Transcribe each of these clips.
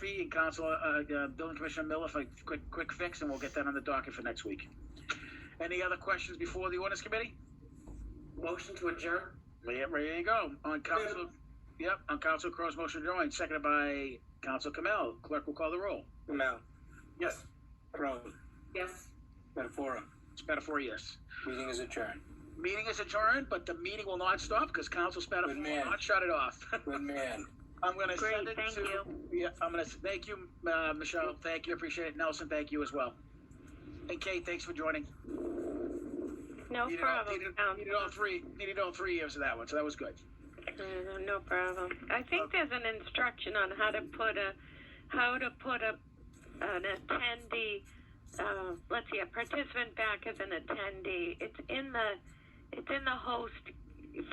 Murphy and Council Building Commissioner Miller for a quick fix, and we'll get that on the docket for next week. Any other questions before the ordinance committee? Motion to adjourn. Yeah, there you go. On Council, yep, on Council Crow's motion to join, seconded by Council Kamel. Clerk will call the roll. Kamel. Yes. Crowe. Yes. Spatafora. Spatafora, yes. Meeting is adjourned. Meeting is adjourned, but the meeting will not stop because Council Spatafora Good will man. not shut it off. Good man. I'm going to Great, send it thank to. you. Yeah, I'm going to thank you, Michelle. Thank you, appreciate it. Nelson, thank you as well. And Kate, thanks for joining. No problem. Needed all three years of that one, so that was good. No problem. I think there's an instruction on how to put an attendee. Let's see, a participant back as an attendee. It's in the host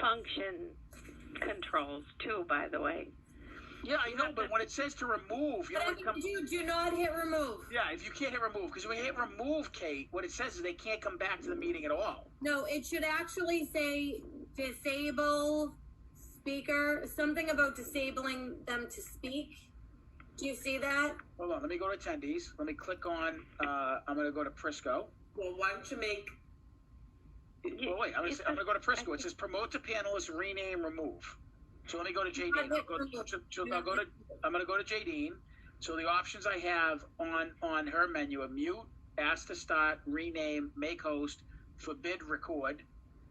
function controls too, by the way. Yeah, I know, but when it says to remove, you know, But if you do not hit remove. yeah, if you can't hit remove, because when you hit remove, Kate, what it says is they can't come back to the meeting at all. No, it should actually say disable speaker, something about disabling them to speak. Do you see that? Hold on, let me go to attendees. Let me click on, I'm going to go to Prisco. Well, why don't you make? Oh, wait, I'm going to go to Prisco. It says promote to panelists, rename, remove. So let me go to JD. I'm going to go to JD. So the options I have on her menu are mute, ask to start, rename, make host, forbid record,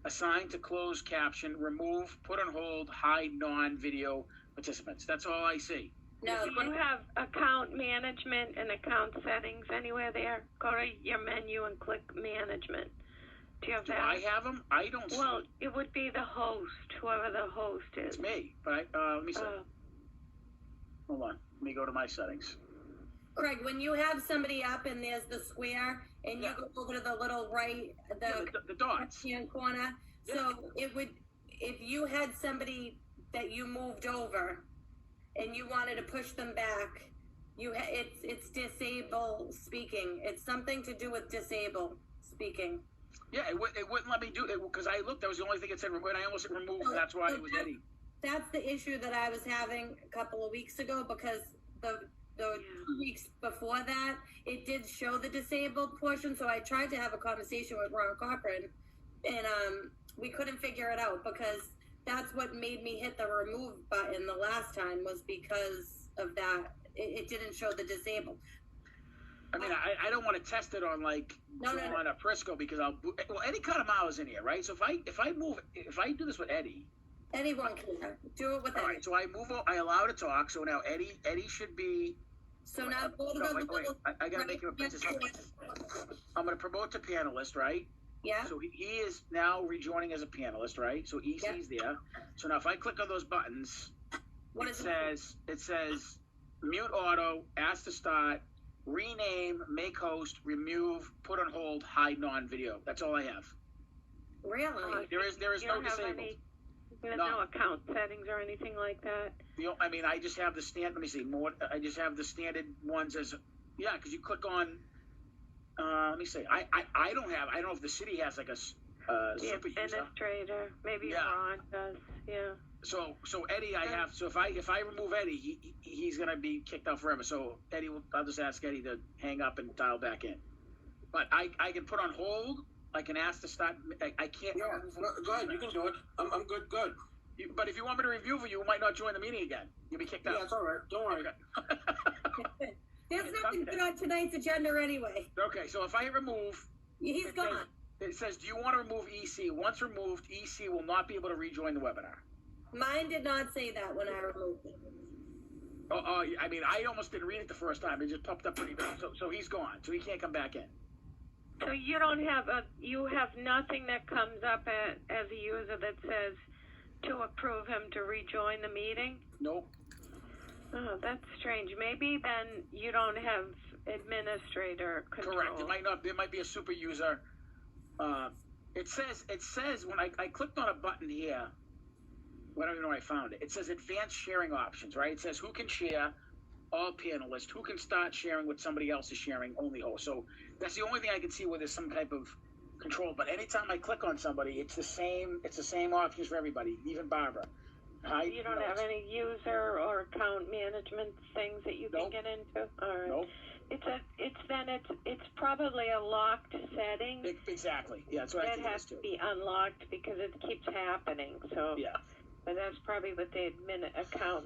assign to closed caption, remove, put on hold, hide non-video participants. That's all I see. No. Do you have account management and account settings anywhere there? Go to your menu and click management. Do you have Do that? I have them? I don't see. Well, it would be the host, whoever the host is. It's me, but let me see. Hold on. Let me go to my settings. Craig, when you have somebody up and there's the square and you Yeah. go over to the little right, The dots. hand corner. So it would, if you had somebody that you moved over and you wanted to push them back, it's disable speaking. It's something to do with disable speaking. Yeah, it wouldn't let me do it because I looked. That was the only thing it said. And I almost hit remove. And that's why it was Eddie. That's the issue that I was having a couple of weeks ago because the 2 weeks before that, it did show the disabled portion. So I tried to have a conversation with Ron Cochran, and we couldn't figure it out because that's what made me hit the remove button the last time was because of that. It didn't show the disabled. I mean, I don't want to test it on on a Prisco because Eddie Connemara is in here, right? So if I do this with Eddie, Anyone can do it with all Eddie. right. So I allow to talk. So now Eddie should be. So now go to the little. I gotta make him a participant. I'm gonna promote to panelist, right? Yeah. So he is now rejoining as a panelist, right? So EC's there. So now if I click on those buttons, it says mute auto, ask to start, rename, make host, remove, put on hold, hide non-video. That's all I have. Really? There is no disabled. There's no account settings or anything like that. I mean, I just have the stand. Let me see more. I just have the standard ones as because you click on. Let me see. I don't have. I don't know if the city has like a super user. Administrator. Maybe Ron does. Yeah. So Eddie, I have. So if I remove Eddie, he's gonna be kicked out forever. So Eddie, I'll just ask Eddie to hang up and dial back in. But I can put on hold. I can ask to start. I can't. Yeah, go ahead. You can do it. I'm good. Good. But if you want me to review for you, might not join the meeting again. You'll be kicked out. Yeah, it's all right. Don't worry. Okay. There's nothing good on tonight's agenda anyway. Okay, so if I remove, He's gone. It says, do you want to remove EC? Once removed, EC will not be able to rejoin the webinar. Mine did not say that when I removed it. Oh, I mean, I almost didn't read it the first time. It just popped up pretty big. So he's gone. So he can't come back in. So you don't have you have nothing that comes up as a user that says to approve him to rejoin the meeting? Nope. Oh, that's strange. Maybe then you don't have administrator control. Correct. It might not. There might be a super user. It says when I clicked on a button here. I don't even know where I found it. It says advanced sharing options, right? It says who can share, all panelists, who can start sharing what somebody else is sharing, only host. So that's the only thing I can see where there's some type of control. But anytime I click on somebody, it's the same options for everybody, even Barbara. You don't have any user or account management things that you can Nope. get into? All right. Nope. It's probably a locked setting Exactly. Yeah, that's what I that think it has is to too. be unlocked because it keeps happening. So, Yeah. but that's probably with the admin account,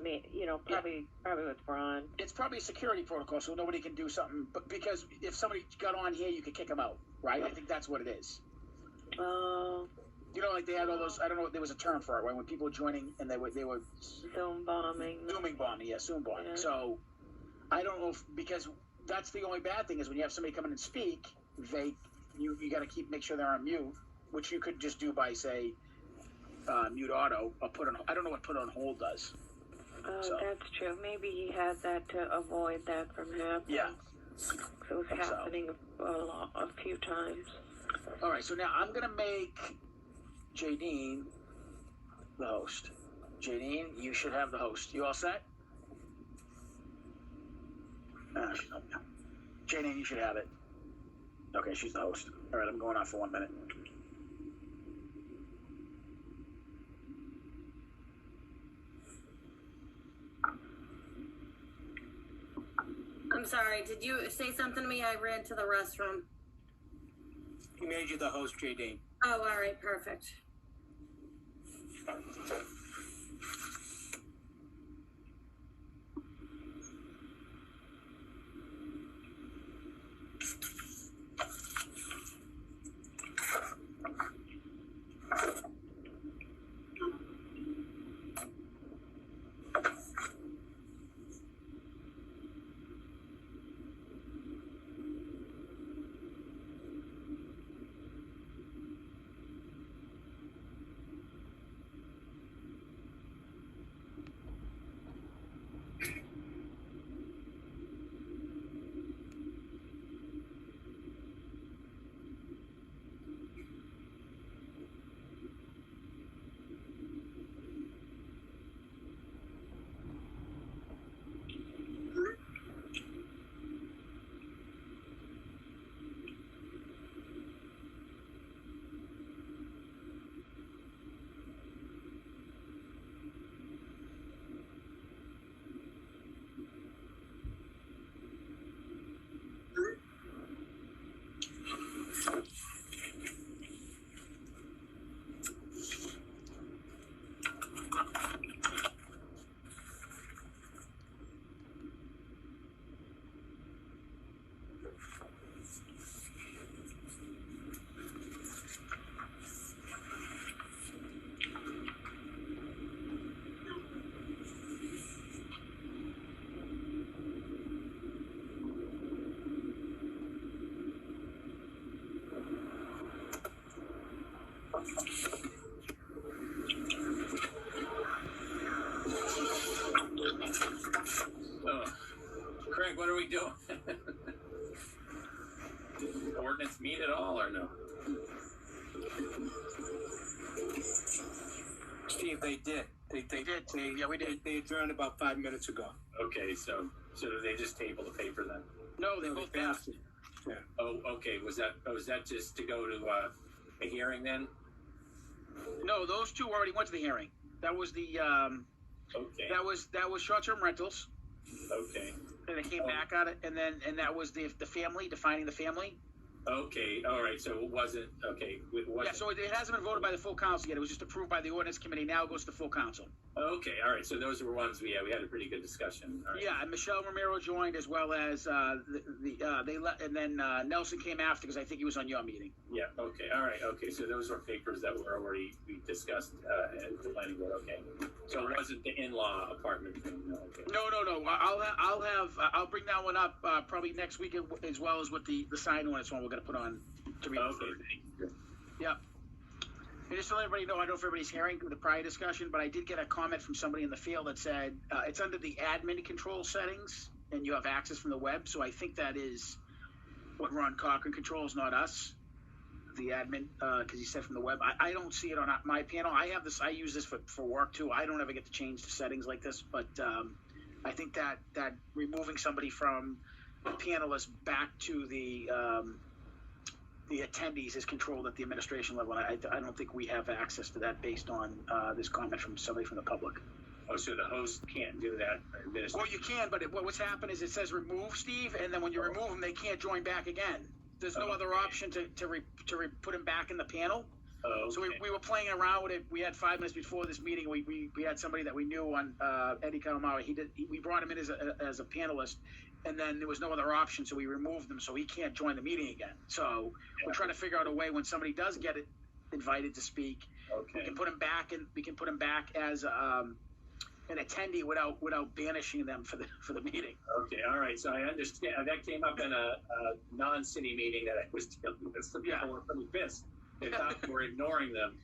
probably with Ron. It's probably a security protocol, so nobody can do something. But because if somebody got on here, you could kick them out, right? I think that's what it is. Oh, You know, like they had all those. I don't know. There was a term for it, right? When people were joining and they were Zoom bombing. zooming bombing, yeah, Zoom bombing. Yeah. So I don't know if, because that's the only bad thing is when you have somebody come in and speak, you got to make sure they're on mute, which you could just do by say mute auto or put on. I don't know what put on hold does. Oh, So. that's true. Maybe he had that to avoid that from happening. Yeah. It was happening a few times. All right. So now I'm gonna make Jadine the host. Jadine, you should have the host. You all set? Jadine, you should have it. Okay, she's the host. All right, I'm going off for 1 minute. I'm sorry, did you say something to me? I ran to the restroom. He made you the host, JD. Oh, all right, perfect. Craig, what are we doing? Did ordinance meet at all or no? Steve, they did. They did. Yeah, we did. They adjourned about 5 minutes ago. Okay, so they just tabled the paper then? No, they No, both they passed. passed it. Oh, okay. Was that just to go to a hearing then? No, those two already went to the hearing. That was the Okay. that was short-term rentals, Okay. and it came back on it, and that was the family, defining the family. Okay. All right. So it wasn't okay. It wasn't. Yeah, so it hasn't been voted by the full council yet. It was just approved by the ordinance committee. Now it goes to the full council. Okay. All right. So those were ones we had a pretty good discussion. All right. Yeah, and Michelle Romero joined as well as and then Nelson came after because I think he was on your meeting. Yeah. Okay. All right. Okay. So those were papers that were already we discussed at the planning board. Okay. So it wasn't the in-law apartment thing. No. Okay. No. I'll bring that one up probably next week as well as with the sign ordinance one we're going to put on to read. Okay. Yep. And just to let everybody know, I don't know if everybody's hearing the prior discussion, but I did get a comment from somebody in the field that said it's under the admin control settings and you have access from the web. So I think that is what Ron Cochran controls, not us, the admin, because he said from the web. I don't see it on my panel. I have this. I use this for work too. I don't ever get to change the settings like this, but I think that removing somebody from the panelist back to the the attendees is controlled at the administration level. I don't think we have access to that based on this comment from somebody from the public. Oh, so the host can't do that? Well, you can, but what's happened is it says remove, Steve, and then when you remove them, they can't join back again. There's no other option to put them back in the panel. Oh, okay. So we were playing around with it. We had 5 minutes before this meeting. We had somebody that we knew on Eddie Calamaro. We brought him in as a panelist, and then there was no other option, so we removed him, so he can't join the meeting again. So we're trying to figure out a way when somebody does get invited to speak, Okay. we can put him back as an attendee without banishing them for the meeting. Okay, all right, so I understand, that came up in a non-city meeting that I was dealing with, some people were pretty pissed. They thought we were ignoring them,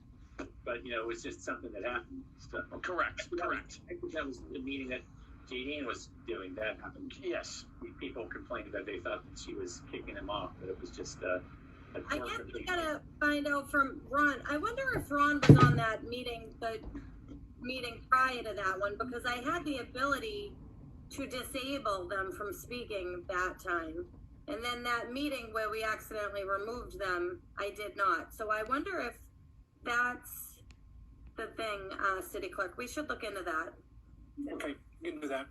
but, it was just something that happened. So, Correct. I think that was the meeting that Jadine was doing, that happened. Yes. People complained that they thought that she was kicking them off, but it was just a I guess corporate we meeting. gotta find out from Ron. I wonder if Ron was on that meeting, the meeting prior to that one, because I had the ability to disable them from speaking that time. And then that meeting where we accidentally removed them, I did not. So I wonder if that's the thing, City Clerk. We should look into that. Okay, you can do that.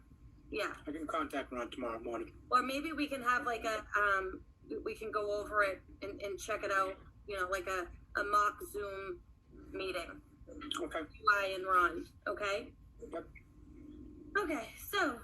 Yeah. I can contact Ron tomorrow morning. Or maybe we can have like we can go over it and check it out, like a mock Zoom meeting. Okay. I and Ron, okay? Yep. Okay, so